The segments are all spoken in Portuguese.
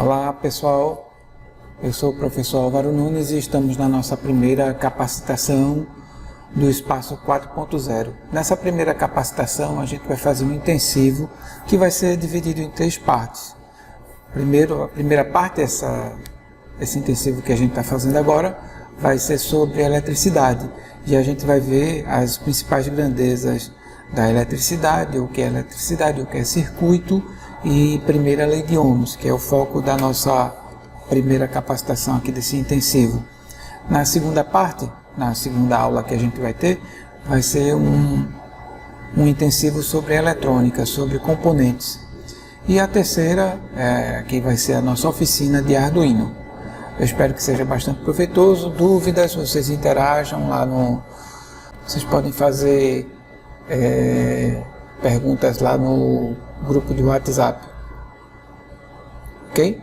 Olá pessoal, eu sou o professor Álvaro Nunes e estamos na nossa primeira capacitação do Espaço 4.0. Nessa primeira capacitação a gente vai fazer um intensivo que vai ser dividido em 3 partes. A primeira parte desse intensivo que a gente está fazendo agora vai ser sobre eletricidade e a gente vai ver as principais grandezas da eletricidade, o que é circuito e primeira lei de Ohms, que é o foco da nossa primeira capacitação aqui desse intensivo. Na segunda parte, na segunda aula que a gente vai ter, vai ser um intensivo sobre eletrônica, sobre componentes. E a terceira, que vai ser a nossa oficina de Arduino. Eu espero que seja bastante proveitoso. Dúvidas, vocês interajam lá no... Vocês podem fazer perguntas lá no grupo de WhatsApp. Ok?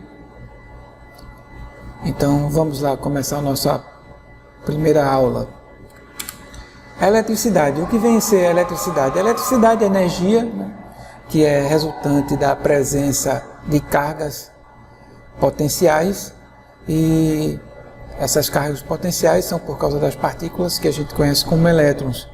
Então vamos lá começar a nossa primeira aula. A eletricidade. O que vem a ser a eletricidade? A eletricidade é energia, né, que é resultante da presença de cargas potenciais, e essas cargas potenciais são por causa das partículas que a gente conhece como elétrons.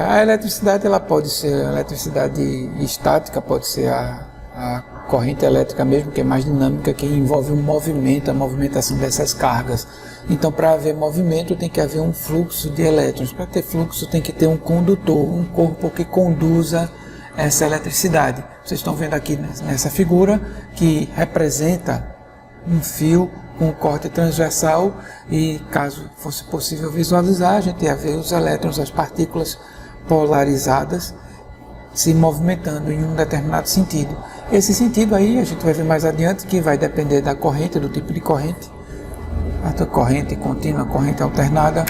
A eletricidade ela pode ser eletricidade estática, pode ser a corrente elétrica mesmo, que é mais dinâmica, que envolve um movimento, a movimentação dessas cargas. Então, para haver movimento, tem que haver um fluxo de elétrons. Para ter fluxo, tem que ter um condutor, um corpo que conduza essa eletricidade. Vocês estão vendo aqui nessa figura que representa um fio com corte transversal, e caso fosse possível visualizar, a gente ia ver os elétrons, as partículas polarizadas se movimentando em um determinado sentido. Esse sentido aí a gente vai ver mais adiante, que vai depender da corrente, do tipo de corrente, a corrente contínua, corrente alternada.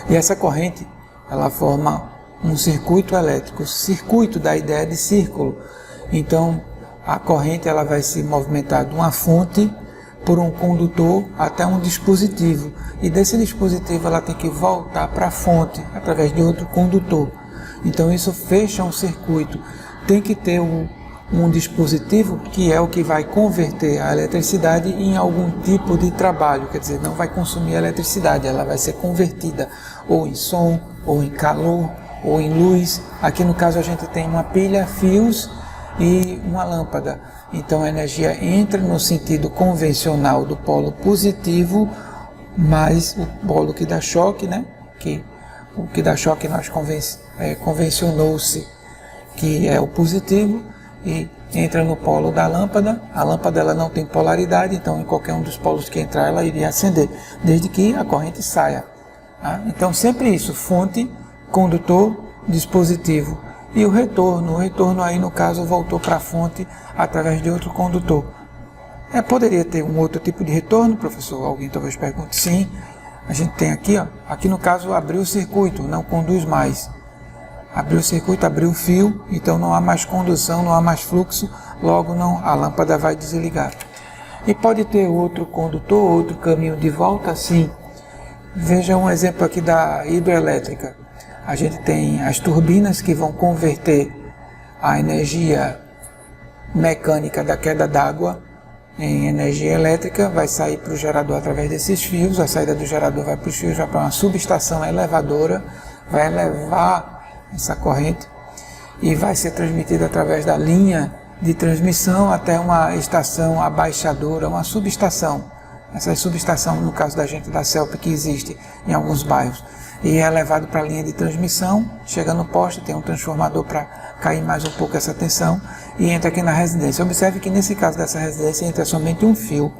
E essa corrente ela forma um circuito elétrico, circuito da ideia de círculo. Então a corrente ela vai se movimentar de uma fonte por um condutor até um dispositivo, e desse dispositivo ela tem que voltar para a fonte através de outro condutor. Então isso fecha um circuito. Tem que ter um dispositivo que é o que vai converter a eletricidade em algum tipo de trabalho, quer dizer, não vai consumir eletricidade, ela vai ser convertida ou em som, ou em calor, ou em luz. Aqui no caso a gente tem uma pilha, fios e uma lâmpada. Então a energia entra no sentido convencional do polo positivo, mais o polo que dá choque, né? O que dá choque nós convencionou-se que é o positivo, e entra no polo da lâmpada. A lâmpada ela não tem polaridade, então em qualquer um dos polos que entrar ela iria acender, desde que a corrente saia. Tá? Então sempre isso, fonte, condutor, dispositivo. E o retorno aí no caso voltou para a fonte através de outro condutor. Poderia ter um outro tipo de retorno, professor? Alguém talvez pergunte. Sim, a gente tem aqui, aqui no caso abriu o circuito, não conduz mais. Abriu o circuito, abriu o fio, então não há mais condução, não há mais fluxo, logo a lâmpada vai desligar. E pode ter outro condutor, outro caminho de volta, sim. Veja um exemplo aqui da hidrelétrica. A gente tem as turbinas que vão converter a energia mecânica da queda d'água em energia elétrica, vai sair para o gerador através desses fios, a saída do gerador vai para os fios, vai para uma subestação elevadora, vai elevar essa corrente e vai ser transmitida através da linha de transmissão até uma estação abaixadora, uma subestação. Essa subestação, no caso da gente da CELP, que existe em alguns bairros, e é levado para a linha de transmissão, chega no poste, tem um transformador para cair mais um pouco essa tensão, e entra aqui na residência. Observe que nesse caso dessa residência entra somente um fio.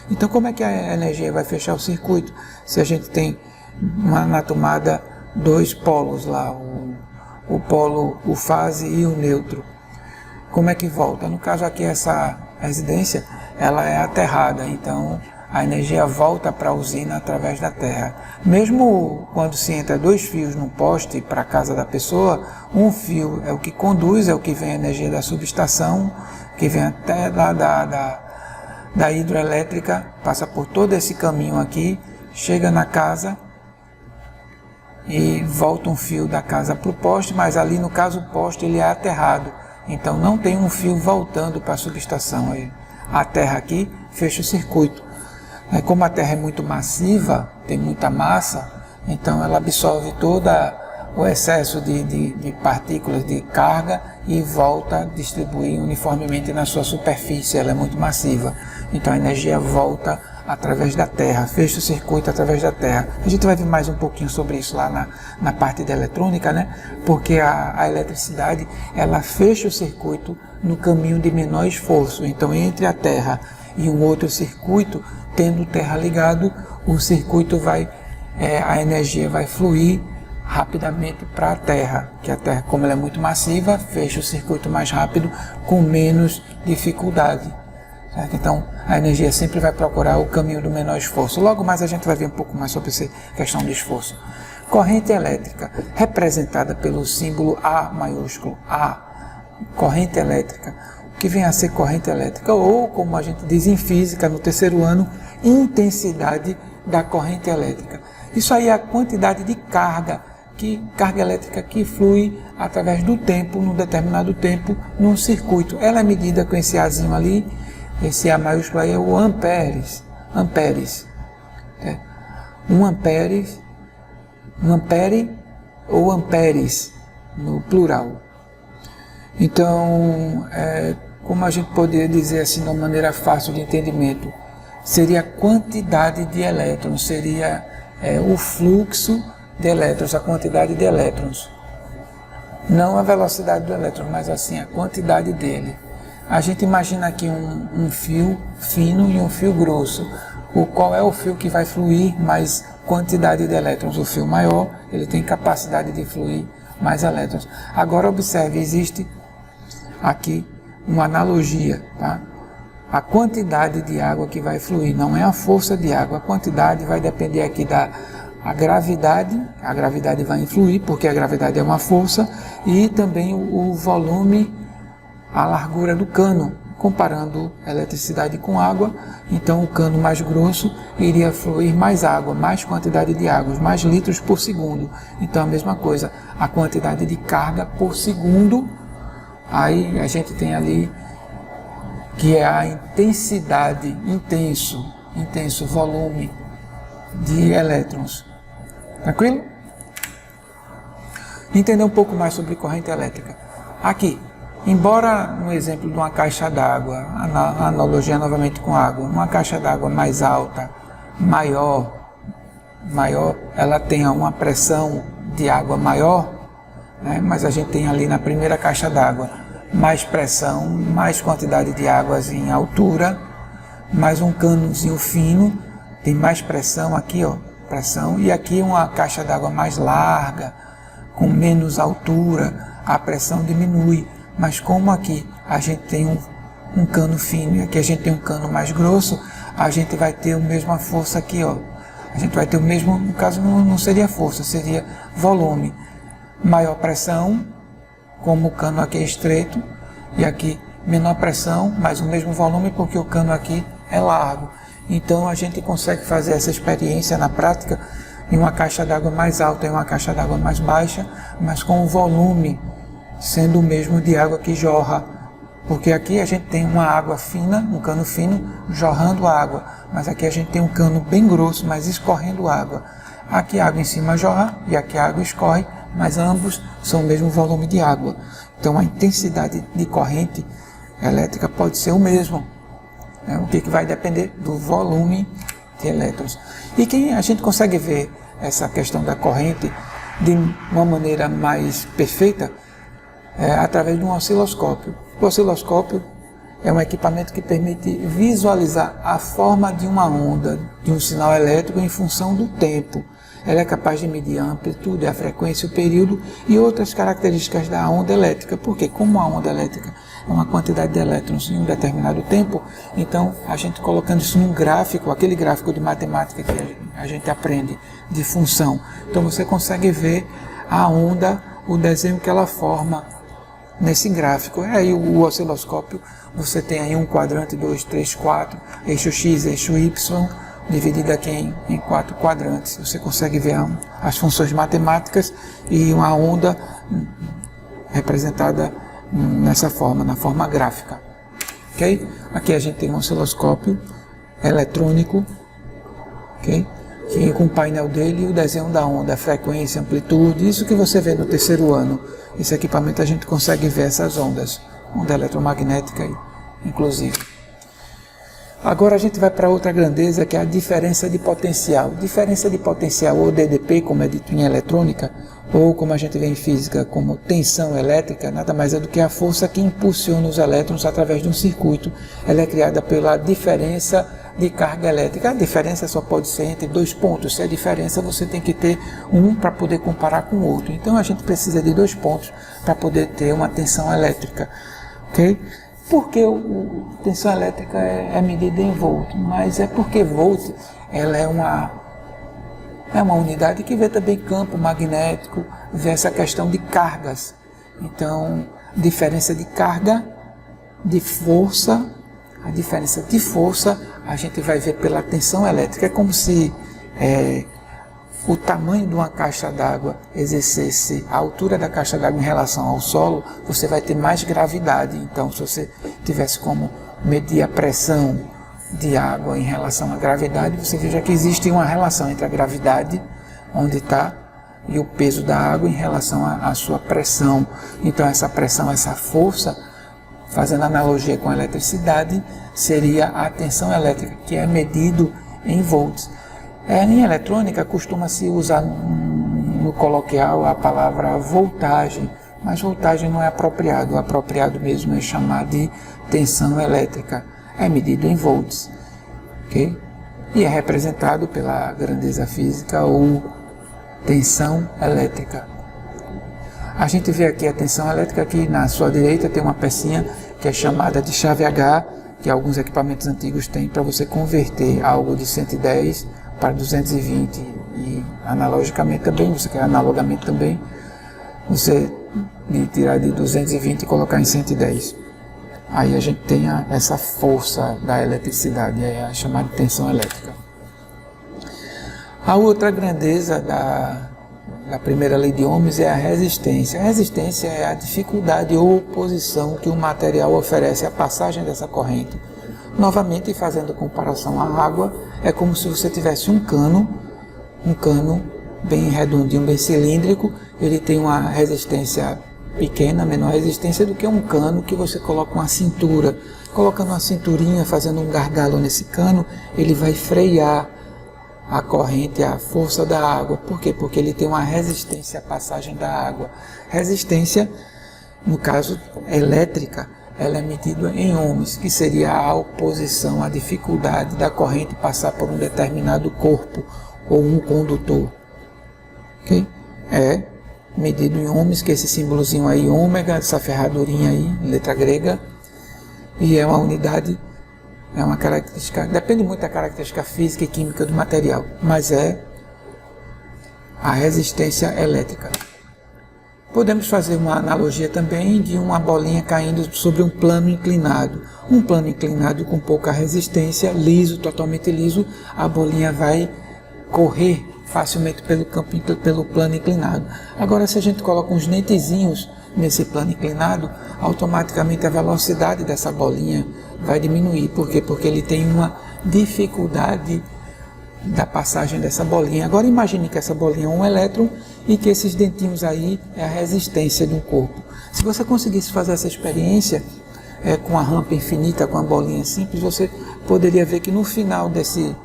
Então como é que a energia vai fechar o circuito? Se a gente tem na tomada 2 polos lá, o polo, o fase e o neutro. Como é que volta? No caso aqui essa residência, ela é aterrada, então a energia volta para a usina através da terra. Mesmo quando se entra 2 fios num poste para a casa da pessoa, um fio é o que conduz, é o que vem a energia da subestação, que vem até lá da hidroelétrica, passa por todo esse caminho aqui, chega na casa e volta um fio da casa para o poste, mas ali no caso o poste ele é aterrado. Então não tem um fio voltando para a subestação. A Terra aqui fecha o circuito. Como a Terra é muito massiva, tem muita massa, então ela absorve todo o excesso de partículas de carga e volta a distribuir uniformemente na sua superfície. Ela é muito massiva, então a energia volta através da Terra, fecha o circuito através da Terra. A gente vai ver mais um pouquinho sobre isso lá na parte da eletrônica, né? Porque a eletricidade, ela fecha o circuito no caminho de menor esforço. Então, entre a Terra e um outro circuito, tendo Terra ligado, o circuito a energia vai fluir rapidamente para a Terra, que a Terra, como ela é muito massiva, fecha o circuito mais rápido, com menos dificuldade. Certo? Então, a energia sempre vai procurar o caminho do menor esforço. Logo mais a gente vai ver um pouco mais sobre essa questão do esforço. Corrente elétrica, representada pelo símbolo A maiúsculo, A. Corrente elétrica. O que vem a ser corrente elétrica? Ou, como a gente diz em física, no terceiro ano, intensidade da corrente elétrica. Isso aí é a quantidade de carga elétrica que flui através do tempo, num determinado tempo, num circuito. Ela é medida com esse Azinho ali. Esse A maiúsculo aí é o amperes. Um ampere ou amperes, no plural. Então, como a gente poderia dizer assim, de uma maneira fácil de entendimento, seria a quantidade de elétrons, seria o fluxo de elétrons, a quantidade de elétrons. Não a velocidade do elétron, mas assim, a quantidade dele. A gente imagina aqui um fio fino e um fio grosso. Qual é o fio que vai fluir mais quantidade de elétrons? O fio maior, ele tem capacidade de fluir mais elétrons. Agora observe, existe aqui uma analogia, tá? A quantidade de água que vai fluir, não é a força de água, a quantidade vai depender aqui da gravidade. A gravidade vai influir, porque a gravidade é uma força, e também o volume, a largura do cano, comparando eletricidade com água. Então o cano mais grosso iria fluir mais água, mais quantidade de água, mais litros por segundo. Então a mesma coisa, a quantidade de carga por segundo, aí a gente tem ali que é a intensidade, intenso volume de elétrons. Tranquilo? Entender um pouco mais sobre corrente elétrica. Aqui, embora no exemplo de uma caixa d'água, a analogia novamente com água, uma caixa d'água mais alta, maior, ela tenha uma pressão de água maior, né? Mas a gente tem ali na primeira caixa d'água mais pressão, mais quantidade de águas em altura, mais um canozinho fino, tem mais pressão aqui, ó, pressão, e aqui uma caixa d'água mais larga, com menos altura, a pressão diminui. Mas como aqui a gente tem um cano fino e aqui a gente tem um cano mais grosso, a gente vai ter a mesma força aqui, ó. A gente vai ter o mesmo, no caso não seria força, seria volume. Maior pressão, como o cano aqui é estreito, e aqui menor pressão, mas o mesmo volume, porque o cano aqui é largo. Então a gente consegue fazer essa experiência na prática em uma caixa d'água mais alta e uma caixa d'água mais baixa, mas com o volume sendo o mesmo de água que jorra. Porque aqui a gente tem uma água fina, um cano fino, jorrando água, mas aqui a gente tem um cano bem grosso, mas escorrendo água. Aqui a água em cima jorra e aqui a água escorre, mas ambos são o mesmo volume de água. Então a intensidade de corrente elétrica pode ser o mesmo. O que vai depender do volume de elétrons. E quem a gente consegue ver essa questão da corrente de uma maneira mais perfeita através de um osciloscópio. O osciloscópio é um equipamento que permite visualizar a forma de uma onda, de um sinal elétrico em função do tempo. Ela é capaz de medir a amplitude, a frequência, o período e outras características da onda elétrica. Porque como a onda elétrica é uma quantidade de elétrons em um determinado tempo, então a gente colocando isso num gráfico, aquele gráfico de matemática que a gente aprende de função, então você consegue ver a onda, o desenho que ela forma nesse gráfico. Aí o osciloscópio, você tem aí um quadrante, 2, 3, 4, eixo X, eixo Y, dividido aqui em 4 quadrantes. Você consegue ver as funções matemáticas e uma onda representada nessa forma, na forma gráfica. Okay? Aqui a gente tem um osciloscópio eletrônico, okay? Que com o painel dele, o desenho da onda, a frequência, amplitude, isso que você vê no terceiro ano. Esse equipamento a gente consegue ver essas ondas, onda eletromagnética inclusive. Agora a gente vai para outra grandeza, que é a diferença de potencial. Diferença de potencial, ou DDP, como é dito em eletrônica, ou como a gente vê em física, como tensão elétrica, nada mais é do que a força que impulsiona os elétrons através de um circuito. Ela é criada pela diferença de carga elétrica. A diferença só pode ser entre dois pontos. Se é diferença, você tem que ter um para poder comparar com o outro. Então a gente precisa de 2 pontos para poder ter uma tensão elétrica. Ok? Porque a tensão elétrica é medida em volt, mas é porque volt ela é uma unidade que vê também campo magnético, vê essa questão de cargas. Então, diferença de carga, de força, a diferença de força a gente vai ver pela tensão elétrica. É como se o tamanho de uma caixa d'água exercesse a altura da caixa d'água em relação ao solo, você vai ter mais gravidade. Então, se você tivesse como medir a pressão de água em relação à gravidade, você veja que existe uma relação entre a gravidade, onde está, e o peso da água em relação à sua pressão. Então, essa pressão, essa força, fazendo analogia com a eletricidade, seria a tensão elétrica, que é medido em volts. Em eletrônica costuma-se usar no coloquial a palavra voltagem, mas voltagem não é apropriado. O apropriado mesmo é chamar de tensão elétrica. É medido em volts, ok? E é representado pela grandeza física ou tensão elétrica. A gente vê aqui a tensão elétrica, aqui na sua direita tem uma pecinha que é chamada de chave H, que alguns equipamentos antigos têm para você converter algo de 110 para 220 e analogicamente também, você quer analogamente também, você tirar de 220 e colocar em 110. Aí a gente tem essa força da eletricidade, é a chamada tensão elétrica. A outra grandeza da primeira lei de Ohms é a resistência. A resistência é a dificuldade ou oposição que o material oferece à passagem dessa corrente. Novamente, fazendo comparação à água, é como se você tivesse um cano bem redondinho, bem cilíndrico. Ele tem uma resistência pequena, menor resistência do que um cano que você coloca uma cintura. Colocando uma cinturinha, fazendo um gargalo nesse cano, ele vai frear a corrente, a força da água. Por quê? Porque ele tem uma resistência à passagem da água. Resistência, no caso elétrica, ela é medida em ohms, que seria a oposição, a dificuldade da corrente passar por um determinado corpo ou um condutor. Okay? É medido em ohms, que é esse símbolozinho aí, ômega, essa ferradurinha aí, letra grega, e é uma unidade, é uma característica, depende muito da característica física e química do material, mas é a resistência elétrica. Podemos fazer uma analogia também de uma bolinha caindo sobre um plano inclinado. Um plano inclinado com pouca resistência, liso, totalmente liso, a bolinha vai correr facilmente pelo plano inclinado. Agora, se a gente coloca uns dentezinhos nesse plano inclinado, automaticamente a velocidade dessa bolinha vai diminuir. Por quê? Porque ele tem uma dificuldade da passagem dessa bolinha. Agora imagine que essa bolinha é um elétron e que esses dentinhos aí é a resistência de um corpo. Se você conseguisse fazer essa experiência com a rampa infinita, com a bolinha simples, você poderia ver que no final desse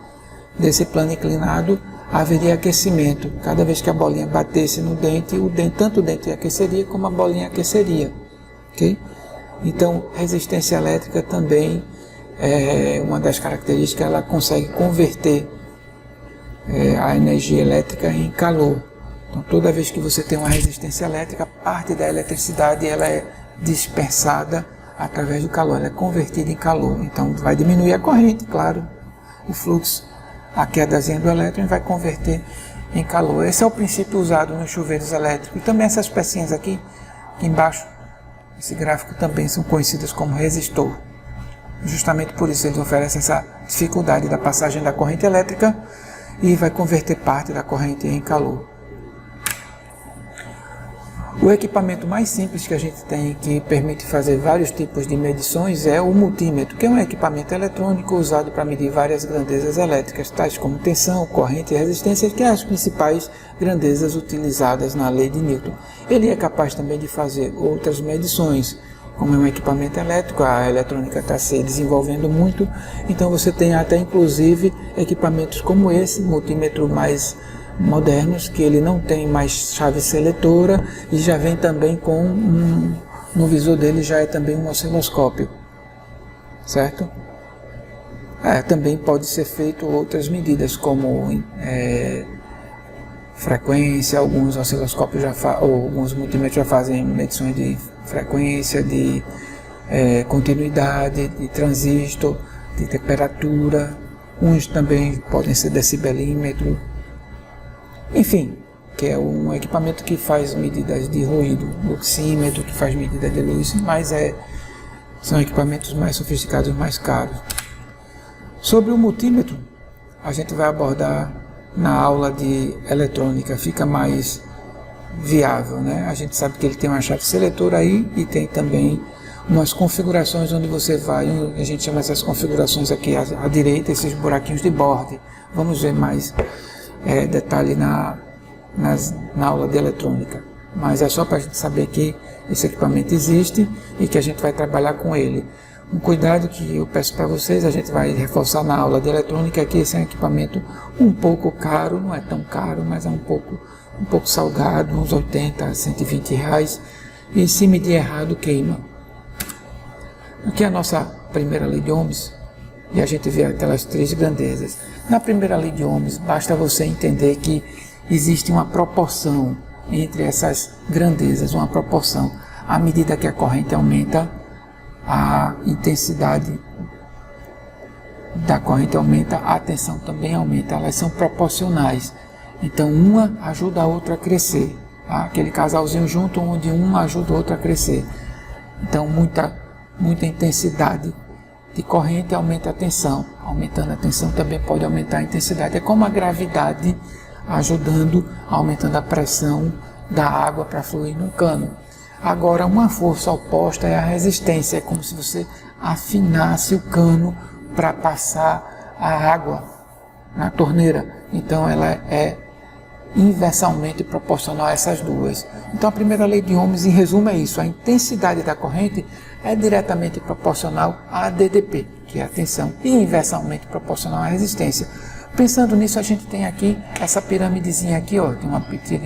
plano inclinado haveria aquecimento. Cada vez que a bolinha batesse no dente, tanto o dente aqueceria como a bolinha aqueceria. Okay? Então, resistência elétrica também é uma das características, ela consegue converter a energia elétrica em calor. Então, toda vez que você tem uma resistência elétrica, parte da eletricidade ela é dispersada através do calor, ela é convertida em calor. Então, vai diminuir a corrente, claro, o fluxo, a quedazinha do elétron vai converter em calor. Esse é o princípio usado nos chuveiros elétricos. E também essas pecinhas aqui embaixo, esse gráfico também são conhecidas como resistor. Justamente por isso eles oferecem essa dificuldade da passagem da corrente elétrica e vai converter parte da corrente em calor. O equipamento mais simples que a gente tem, que permite fazer vários tipos de medições, é o multímetro, que é um equipamento eletrônico usado para medir várias grandezas elétricas, tais como tensão, corrente e resistência, que são as principais grandezas utilizadas na lei de Newton. Ele é capaz também de fazer outras medições, como é um equipamento elétrico, a eletrônica está se desenvolvendo muito, então você tem até inclusive equipamentos como esse, multímetro mais modernos, que ele não tem mais chave seletora e já vem também com no visor dele já é também um osciloscópio, certo? Também pode ser feito outras medidas como frequência, alguns osciloscópios ou alguns multímetros já fazem medições de frequência, de continuidade, de transistor, de temperatura, uns também podem ser decibelímetro. Enfim, que é um equipamento que faz medidas de ruído, luxímetro, que faz medida de luz, mas são equipamentos mais sofisticados, mais caros. Sobre o multímetro, a gente vai abordar na aula de eletrônica, fica mais viável, né? A gente sabe que ele tem uma chave seletora aí e tem também umas configurações onde você vai, a gente chama essas configurações aqui à direita, esses buraquinhos de borde. Vamos ver mais detalhe na aula de eletrônica, mas é só para a gente saber que esse equipamento existe e que a gente vai trabalhar com ele. Um cuidado que eu peço para vocês, a gente vai reforçar na aula de eletrônica, é que esse é um equipamento um pouco caro, não é tão caro, mas é um pouco salgado, uns 80, 120 reais, e se medir errado queima. Aqui é a nossa primeira lei de Ohms, e a gente vê aquelas três grandezas. Na primeira lei de Ohms, basta você entender que existe uma proporção entre essas grandezas, uma proporção. À medida que a corrente aumenta, a intensidade da corrente aumenta, a tensão também aumenta, elas são proporcionais. Então uma ajuda a outra a crescer. Tá? Aquele casalzinho junto, onde um ajuda o outro a crescer. Então muita intensidade de corrente aumenta a tensão. Aumentando a tensão também pode aumentar a intensidade. É como a gravidade ajudando, aumentando a pressão da água para fluir no cano. Agora, uma força oposta é a resistência. É como se você afinasse o cano para passar a água na torneira. Então, ela é inversamente proporcional a essas duas. Então, a primeira lei de Ohms, em resumo, é isso. A intensidade da corrente é diretamente proporcional à DDP, que é a tensão, e inversamente proporcional à resistência. Pensando nisso, a gente tem aqui essa piramidezinha aqui, ó, tem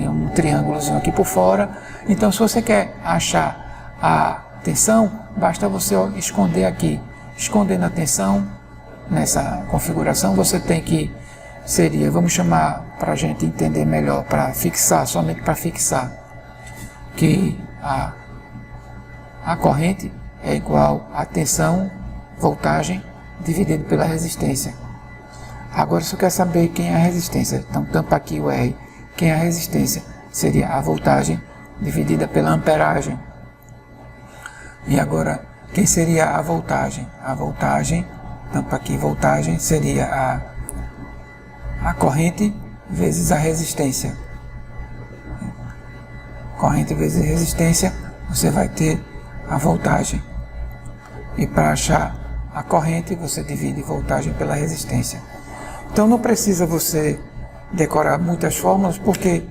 um triângulozinho aqui por fora. Então, se você quer achar a tensão, basta você esconder aqui. Escondendo a tensão, nessa configuração, você tem que, vamos chamar para a gente entender melhor, para fixar, somente para fixar, que a corrente é igual a tensão, voltagem, dividido pela resistência. Agora, se eu quero saber quem é a resistência, então tampa aqui o R. Quem é a resistência? Seria a voltagem dividida pela amperagem. E agora, quem seria a voltagem? A voltagem, tampa aqui voltagem, seria a corrente vezes a resistência. Corrente vezes resistência, você vai ter a voltagem. E para achar a corrente, você divide voltagem pela resistência. Então não precisa você decorar muitas fórmulas, porque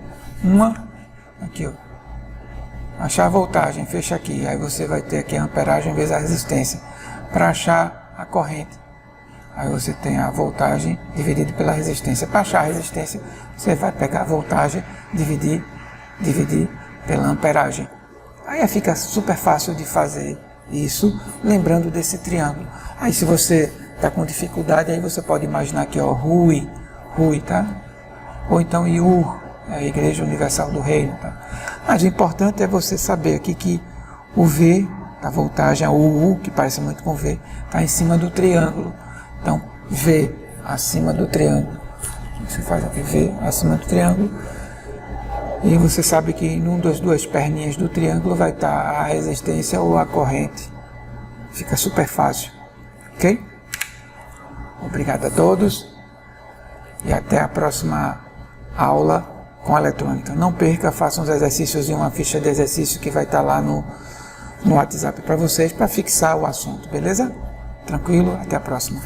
aqui ó, achar a voltagem, fecha aqui, aí você vai ter aqui a amperagem vezes a resistência. Para achar a corrente, aí você tem a voltagem dividida pela resistência. Para achar a resistência, você vai pegar a voltagem, dividir pela amperagem. Aí fica super fácil de fazer isso, lembrando desse triângulo. Aí se você está com dificuldade, aí você pode imaginar aqui, ó, RUI, tá? Ou então IUR, a Igreja Universal do Reino, tá? Mas o importante é você saber aqui que o V, a voltagem, o U, que parece muito com V, está em cima do triângulo. Então, V acima do triângulo. Você faz aqui V acima do triângulo. E você sabe que em uma das duas perninhas do triângulo vai estar a resistência ou a corrente. Fica super fácil. Ok? Obrigado a todos. E até a próxima aula com a eletrônica. Não perca, façam os exercícios e uma ficha de exercício que vai estar lá no WhatsApp para vocês, para fixar o assunto, beleza? Tranquilo? Até a próxima.